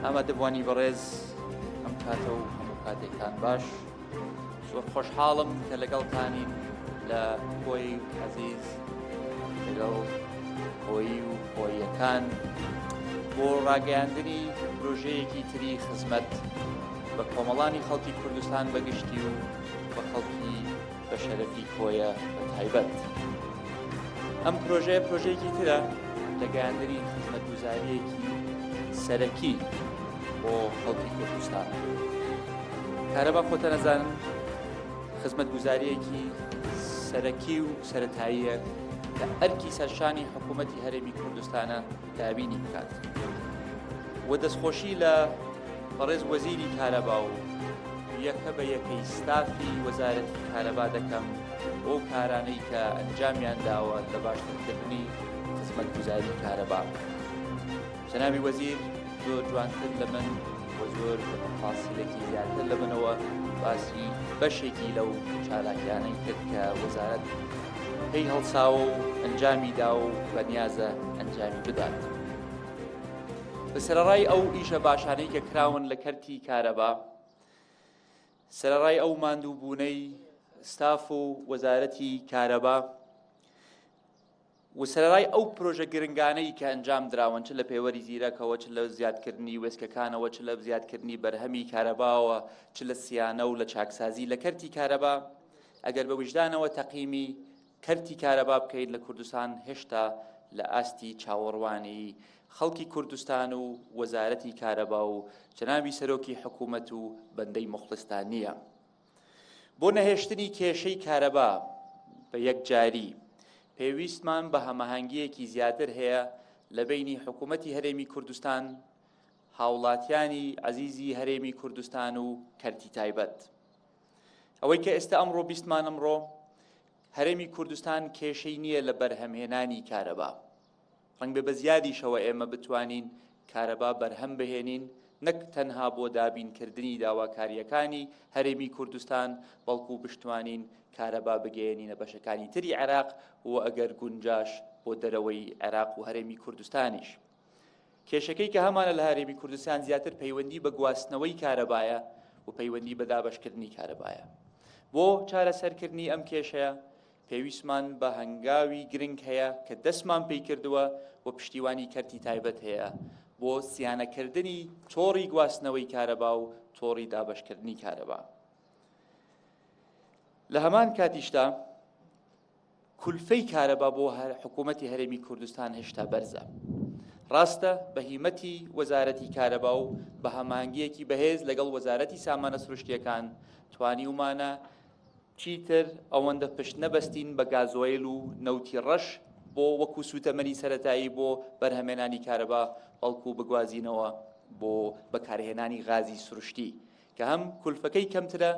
ئامادەبوانی بەڕێز ئەم کاتە و هەموو کاتێکان باش زۆر خۆشحاڵم کە لەگەڵتانین لە کۆی عەزیز لەگەڵ خۆی و خۆیەکان بۆ ڕاگەیاندنی پرۆژەیەکی تری خزمەت بە کۆمەڵانی خەڵکی کوردستان بەگشتی و بە خەڵکی بە شەرەفی کۆیە بە تایبەت. ئەم پرۆژەیەکی ترە لە گەیاندنی خزمەتگوزاریەکی سەرەکی بۆ خەڵکی کوردستان. کارەبا خۆتە نەزانن خزمەتگوزاریەکی سەرەکی و سەرەتاییە کە ئەرکی سەرشانی حکوومەتی هەرێمی کوردستانە دابینی بکات و دەستخۆشی لە بەڕێز وەزیری کارەبا و یەکە بە یەکەی ستافی وەزارەتی کارەبا دەکەم بۆ کارانەی کە ئەنجامیان داوە لە باشترکردنی خزمەتگوزاری کارەبا. جەنابی وەزیر زۆر جوانتر لە من و زۆر فاسیلێکی زیاتر لە منەوە باسی بەشێکی لەو چالاکیانەی کرد کە وەزارەت پێی هەڵساوە و ئەنجامی دا و بەنیازە ئەنجامی بدات. بە سەرەڕای ئەو ئیشە باشانەی کە کراون لە کەرتی کارەبا، سەرەڕای ئەو ماندووبوونەی ستاف و وەزارەتی کارەبا و سەرەڕای ئەو پرۆژە گرنگانەی کە ئەنجام دراون، چ لە پێوەری زیرەکەوە، چ لە زیادکردنی وێستگەکانەوە، چ لە زیادکردنی بەرهەمی کارەباوە، چ لە سیانە و لە چاکسازی لە کەرتی کارەبا، ئەگەر بە وجدانەوە تەقییمی کەرتی کارەبا بکەیت لە کوردستان هێشتا لە ئاستی چاوەڕوانی خەڵکی کوردستان و وەزارەتی کارەبا و جەنابی سەرۆکی حکوومەت و بەندەی مخلستان نییە. بۆ نەهێشتنی کێشەی کارەبا بە یەکجاری پێویستمان بە هەماهەنگیەکی زیاتر هەیە لە بینی حکوومەتی هەرێمی کوردستان، هاوڵاتیانی عەزیزی هەرێمی کوردستان و کەرتی تایبەت. ئەوەی کە ئێستا ئەمڕۆ بیستمان ئەمڕۆ هەرێمی کوردستان کێشەی نییە لە بەرهەمهێنانی کارەبا. ڕەنگ بە زیادیشەوە ئێمە بتوانین کارەبا بەرهەم بهێنین، نەک تەنها بۆ دابینکردنی داواکاریەکانی هەرێمی کوردستان، بەڵکو بشتوانین کارەبا بگەێنینە بەشەکانی تری عێراق و ئەگەر گونجاش بۆ دەرەوەی عێراق و هەرێمی کوردستانیش. کێشەکەی کە هەمانە لە هەرێمی کوردستان زیاتر پەیوەندی بە گواستنەوەی کارەبایە و پەیوەندی بە دابەشکردنی کارەبایە. بۆ چارەسەرکردنی ئەم کێشەیە پێویستمان بە هەنگاوی گرنگ هەیە کە دەستمان پێی کردووە و پشتیوانی کەرتی تایبەت هەیە بۆ سیانەکردنی تۆڕی گواستنەوەی کارەبا و تۆڕی دابەشکردنی کارەبا. لە هەمان کاتیشدا کولفەی کارەبا بۆ حکوومەتی هەرێمی کوردستان هێشتا بەرزە. ڕاستە بەهیمەتی وەزارەتی کارەبا و بە هەماهەنگیەکی بەهێز لەگەڵ وەزارەتی سامانە سروشتیەکان توانیومانە چیتر ئەوەندە پشت نەبەستین بە گازۆیل و نەوتی ڕەش بۆ وەکو سوتەمەنی سەرەتایی بۆ بەرهەمێنانی کارەبا، بەڵکو بگوازینەوە بۆ بەکارهێنانی غازی سروشتی کە هەم کولفەکەی کەمترە،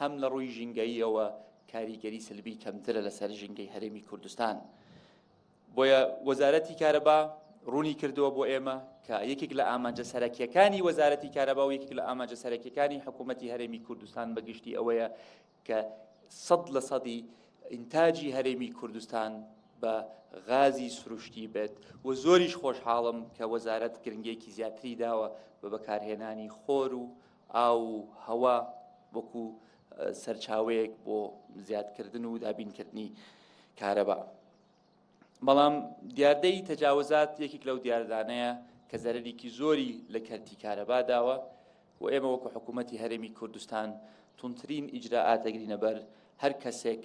هەم لە ڕووی ژینگەییەوە کاریگەری سلبی کەمترە لەسەر ژینگەی هەرێمی کوردستان. بۆیە وەزارەتی کارەبا ڕوونی کردووە بۆ ئێمە کە یەکێک لە ئامانجە سەرەکیەکانی وەزارەتی کارەبا و یەکێک لە ئامانجە سەرەکیەکانی حکوومەتی هەرێمی کوردستان بەگشتی ئەوەیە کە 100% ئینتاجی هەرێمی کوردستان بە غازی سروشتی بێت و زۆریش خۆشحاڵم کە وەزارەت گرنگێکی زیاتری داوە بە بەکارهێنانی خۆر و ئاو و هەوا وەکو سەرچاوەیەک بۆ زیادکردن و دابینکردنی کارەبا. بەڵام دیاردەی تەجاوزات یەکێک لەو دیاردانەیە کە زەرەرێکی زۆری لە کەرتی کارەبا داوە و ئێمە وەکو حکوومەتی هەرێمی کوردستان تونترین ئیجراءات ئەگرینە بەر هەر کەسێک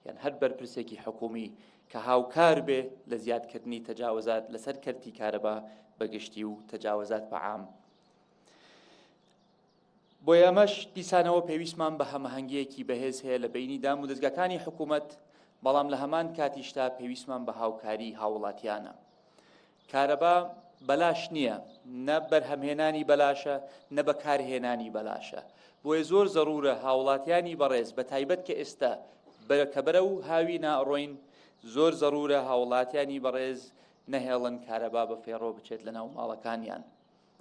یان هەر بەرپرسێکی حکومی کە هاوکار بێ لە زیادکردنی تەجاوزات لەسەر کەرتی کارەبا بەگشتی و تەجاوزات بە عام. بۆیە ئەمەش دیسانەوە پێویستمان بە هەماهەنگیەکی بەهێز هەیە لە بینی دام و دەستگاکانی حکوومەت، بەڵام لە هەمان کاتیشدا پێویستمان بە هاوکاری هاوڵاتیانە. کارەبا بەلاش نییە، نە بەرهەمهێنانی بەلاشە، نە بەکارهێنانی بەلاشە. بۆیە زۆر زەرورە هاوڵاتیانی بەڕێز بە تایبەت کە ئێستا کە بەرە و هاوی ناڕۆین، زۆر زەرورە هاوڵاتیانی بەڕێز نەهێڵن کارەبا بە فێڕۆ بچێت لە ناو ماڵەکانیان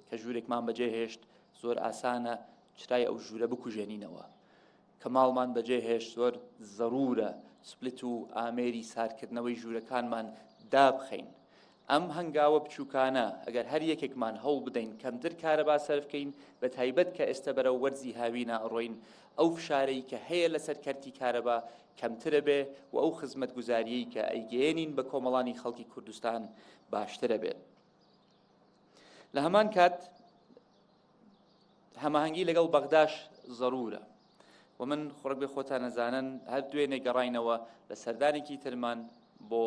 کە ژوورێکمان بەجێ هێشت زۆر ئاسانە چرای ئەو ژوورە بکوژێنینەوە. کە ماڵمان بەجێ هێشت زۆر زەرورە سپلت و ئامێری سارکردنەوەی ژوورەکانمان دابخەین. ئەم هەنگاوە بچووکانە ئەگەر هەر یەکێکمان هەوڵ بدەین کەمتر کارەبا سەرف بکەین بە تایبەت کە ئێستا بەرەو وەرزی هاوینە ئەڕۆین ئەو فشارەی کە هەیە لەسەر کەرتی کارەبا کەمترە بێ و ئەو خزمەتگوزاریەی کە ئەیگەێنین بە کۆمەڵانی خەڵکی کوردستان باشترە بێت. لە هەمان کات هەماهەنگی لەگەڵ بەغداش ضرورە و من خۆڕک بێ خۆتان نەزانن هەر دوێنێ گەڕاینەوە لە سەردانێکی ترمان بۆ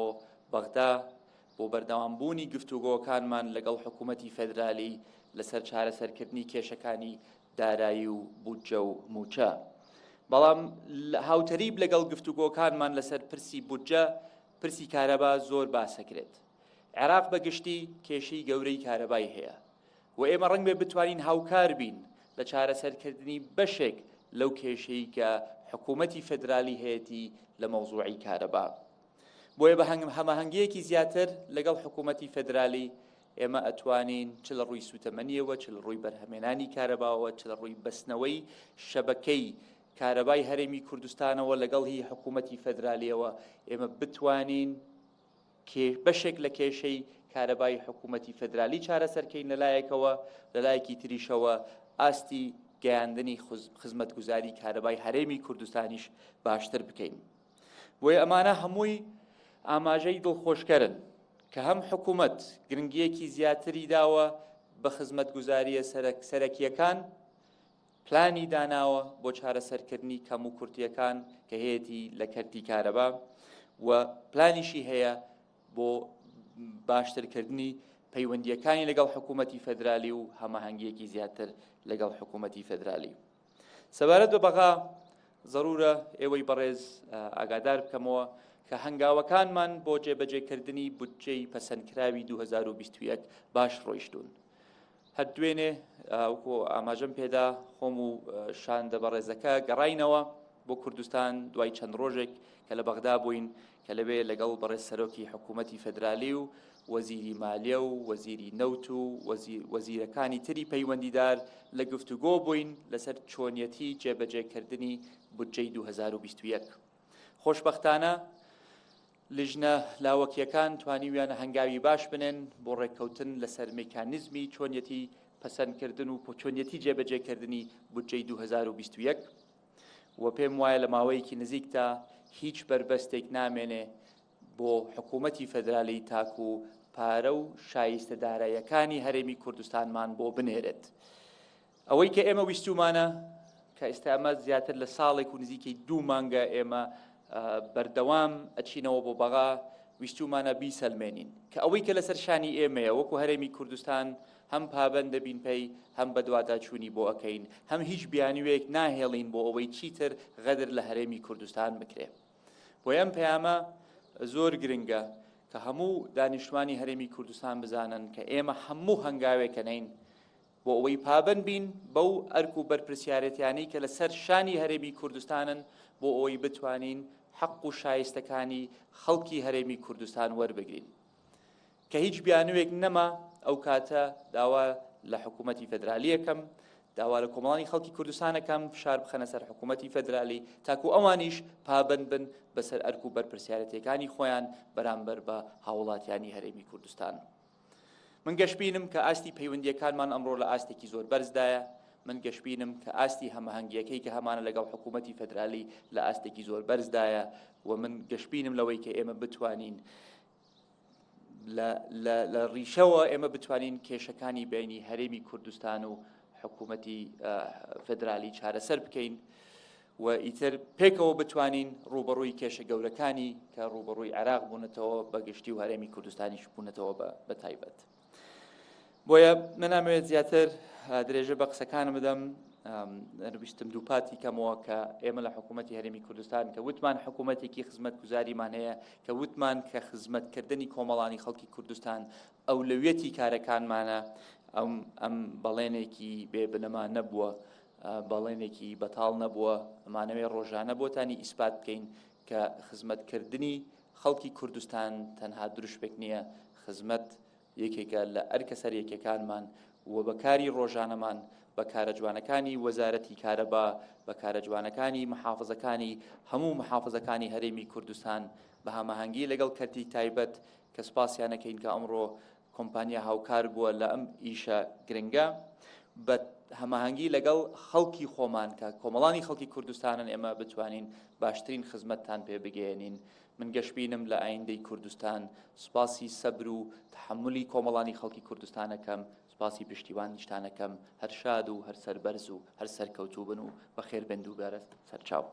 بەغدا بۆ بەردەوامبوونی گفتوگۆکانمان لەگەڵ حکوومەتی فێدرالی لەسەر چارەسەرکردنی کێشەکانی دارایی و بودجە و موچە. بەڵام هاوتەریب لەگەڵ گفتوگۆکانمان لەسەر پرسی بودجە پرسی کارەبا زۆر باسەکرێت. عێراق بەگشتی کێشەی گەورەی کارەبای هەیە و ئێمە ڕەنگ بێ بتوانین هاوکار بین لە چارەسەرکردنی بەشێک لەو کێشەی کە حکوومەتی فێدرالی هەیەتی لە مەوزوعی کارەبا. بۆیە بە هەماهەنگیەکی زیاتر لەگەڵ حکوومەتی فێدرالی ئێمە ئەتوانین چ لە ڕووی سوتەمەنیەوە چ لە ڕووی بەرهەمێنانی کارەباوە چ لە ڕووی بەستنەوەی شەبەکەی کارەبای هەرێمی کوردستانەوە لەگەڵ هی حکوومەتی فێدرالیەوە ئێمە بتوانین بەشێک لە کێشەی کارەبای حکوومەتی فێدرالی چارەسەرکەین لەلایەکەوە لەلایەکی تریشەوە ئاستی گەیاندنی خزمەتگوزاری کارەبای هەرێمی کوردستانیش باشتر بکەین. بۆیە ئەمانە هەمووی ئاماژەی دڵخۆشکەرن کە هەم حکوومەت گرنگیەکی زیاتری داوە بە خزمەتگوزاریە سەرەکیەکان پلانی داناوە بۆ چارەسەرکردنی کەم و کورتیەکان کە هەیەی لە کەرتی کارەبا و پلانیشی هەیە بۆ باشترکردنی پەیوەندیەکانی لەگەڵ حکوومەتی فێدرالی و هەماهەنگیەکی زیاتر لەگەڵ حکوومەتی فێدرالی. سەبارەت بە بەغا ضرورە ئێوەی بەڕێز ئاگادار بکەمەوە کە هەنگاوەکانمان بۆ جێبەجێکردنی بودجەی پەسەندکراوی 2021 باش ڕۆیشتون. هەر دوێنێ وەکو ئاماژەم پێدا خۆم و شاندە بەڕێزەکە گەڕاینەوە بۆ کوردستان دوای چەند ڕۆژێک کە لە بەغدا بووین کە لەوێ لەگەڵ بەڕێز سەرۆکی حکوومەتی فێدرالی و وەزیری مالیە و وەزیری نەوت و وەزیرەکانی تری پەیوەندیدار لە گفتوگۆ بووین لەسەر چۆنیەتی جێبەجێکردنی بودجەی 2021. خۆشبەختانە لژنە لاوەکیەکان توانیویانە هەنگاوی باش بنێن بۆ ڕێککەوتن لەسەر میکانیزمی چۆنیەتی پەسەندکردن و چۆنیەتی جێبەجێکردنی بودجەی 2021 و پێم وایە لە ماوەیەکی نزیکدا هیچ بربەستێک نامێنێ بۆ حکوومەتی فێدرالی تاکو و پارە و شایستە داراییەکانی هەرێمی کوردستانمان بۆ بنێرێت. ئەوەی کە ئێمە ویستومانە کە ئێستا ئەمە زیاتر لە ساڵێک و نزیکەی 2 مانگە ئێمە بەردەوام ئەچینەوە بۆ بەغا ویستومانە بیسەلمێنین کە ئەوەی کە لەسەر شانی ئێمەیە وەکو هەرێمی کوردستان هەم پابەندە بین پێی هەم بە دوواداچوونی بۆ ئەەکەین هەم هیچ بیانوەیەک ناهێڵین بۆ ئەوەی چیتر غەدر لە هەرێمی کوردستان بکرێ. بۆ ئەم پەیامە زۆر گرنگە کە هەموو دانیشتوانی هەرێمی کوردستان بزانن کە ئێمە هەموو هەنگاوێکەنین بۆ ئەوەی پابەند بین بەو ئەرک و بەرپرسیارەتیانەی کە لەسەر شانی هەرێمی کوردستانن بۆ ئەوەی بتوانین حەق و شایستەکانی خەڵکی هەرێمی کوردستان وەربگرین کە هیچ بیانوێک نەما ئەو کاتە داوا لە حکوومەتی فێدرالیەکەم داوا لە کۆمەڵانی خەڵکی کوردستانەکەم فشار بخەنە سەر حکوومەتی فێدرالی تاکو ئەوانیش پابەند بن بەسەر ئەرک و بەرپرسیارەتیەکانی خۆیان بەرامبەر بە هاوڵاتیانی هەرێمی کوردستان. من گەشببینم کە ئاستی پەیوەندیەکانمان ئەمڕۆ لە ئاستێکی زۆر بەرزدایە. من گەشببینم کە ئاستی هەماهەنگیەکەی کە هەمانە لەگەڵ حکوومەتی فێدرالی لە ئاستێکی زۆر بەرزدایە و من گەشببینم لەوەی کە ئێمە بتوانین لە ڕیشەوە ئێمە بتوانین کێشەکانی بینی هەرێمی کوردستان و حکوومەتی فێدرالی چارەسەر بکەین و ئیتر پێکەوە بتوانین ڕوبەڕووی کێشە گەورەکانی کە ڕوبەڕووی عێراق بوونەتەوە بەگشتی و هەرێمی کوردستانیش بوونەتەوە بە تایبەت. بۆیە من نامەوێت زیاتر درێژە بە قسەکانم بدەم. ویستم دووپاتی کەمەوە کە ئێمە لە حکوومەتی هەرێمی کوردستان کە وتمان حکوومەتێکی خزمەتگوزاریمان هەیە کە وتمان کە خزمەتکردنی کۆمەڵانی خەڵکی کوردستان ئەولەویەتی کارەکانمانە ئەم بەڵێنێکی بێبنەما نەبووە بەڵێنێکی بەتاڵ نەبووە ئەمانەوێ ڕۆژانە بۆتانی ئیسپات بکەین کە خزمەتکردنی خەڵکی کوردستان تەنها دروشتێک نییە خزمەت یەکێکە لە ئەرکە سەرەکیەکانمان و بەکاری ڕۆژانەمان بە کارە جوانەکانی وەزارەتی کارەبا بە کارە جوانەکانی محافزەکانی هەموو محافزەکانی هەرێمی کوردستان بە هەماهەنگی لەگەڵ کەرتی تایبەت کە سپاسیانەکەین کە ئەمڕۆ کۆمپانیا هاوکار بووە لە ئەم ئیشە گرنگە بە هەماهەنگی لەگەڵ خەڵکی خۆمان کە کۆمەڵانی خەڵکی کوردستانن ئێمە بتوانین باشترین خزمەتتان پێ بگەێنین. من گەشتبینم لە ئایندەی کوردستان، سوپاسی سەبر و تحملی کۆمەڵانی خەڵکی کوردستانەکەم، سوپاسی پشتیوانیشتانەکەم، هەر شاد و هەر سەربەرز و هەر سەرکەوتوو بن و بەخێر بن دووبارە سەرچاو.